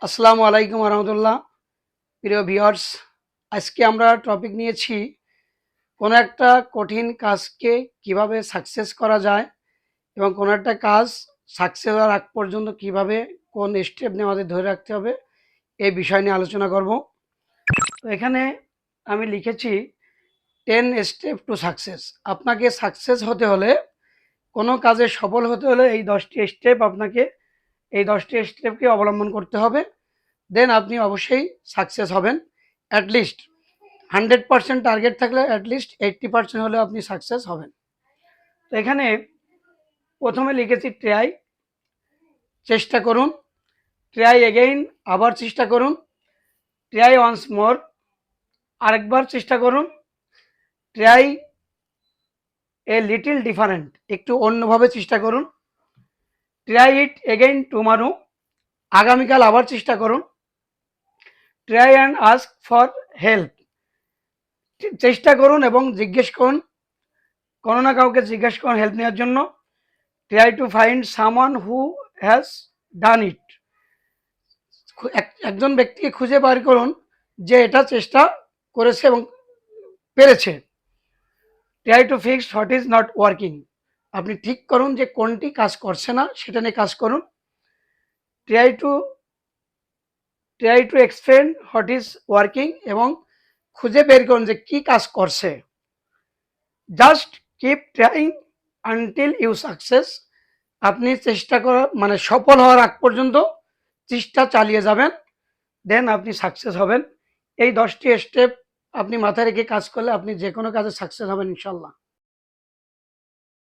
আসসালামু আলাইকুম রহমতুল্লাহ। প্রিয় ভিউয়ার্স, আজকে আমরা টপিক নিয়েছি কোনো একটা কঠিন কাজকে কিভাবে সাকসেস করা যায় এবং কোনো একটা কাজ সাকসেস হওয়ার আগ পর্যন্ত কিভাবে কোন স্টেপ নিয়ে আমাদের ধরে রাখতে হবে এই বিষয় নিয়ে আলোচনা করব। তো এখানে আমি লিখেছি 10 স্টেপ টু সাকসেস। আপনাকে সাকসেস হতে হলে, কোনো কাজে সফল হতে হলে এই 10টি স্টেপকে অবলম্বন করতে হবে। দেন আপনি অবশ্যই সাকসেস হবেন। অ্যাটলিস্ট 100% টার্গেট থাকলে অ্যাটলিস্ট 80% হলেও আপনি সাকসেস হবেন। তো এখানে প্রথমে লিখেছি ট্রাই, চেষ্টা করুন। ট্রাই এগেইন, আবার চেষ্টা করুন। ট্রাই ওয়ান্স মোর, আরেকবার চেষ্টা করুন। ট্রাই এ লিটল ডিফারেন্ট, একটু অন্যভাবে চেষ্টা করুন। ট্রাই ইট এগেইন টুমারো, আগামীকাল আবার চেষ্টা করুন। Try and ask for help, চেষ্টা করুন এবং জিজ্ঞেস করুন, কোনো না কাউকে জিজ্ঞেস করুন হেল্প নেওয়ার জন্য। Try to find someone who has done it, একজন ব্যক্তিকে খুঁজে বার করুন যে এটা চেষ্টা করেছে এবং পেরেছে। Try to fix what is not working, আপনি ঠিক করুন যে কোনটি কাজ করছে না, সেটা নিয়ে কাজ করুন। Try to try to explain what is working, এবং খুঁজে বের করুন যে কি কাজ করছে। Just keep trying until you success, আপনি চেষ্টা করা মানে সফল হওয়ার আগ পর্যন্ত চেষ্টা চালিয়ে যাবেন, দেন আপনি সাকসেস হবেন। এই 10টি স্টেপ আপনি মাথায় রেখে কাজ করলে আপনি যে কোনো কাজে সাকসেস হবেন ইনশাল্লাহ।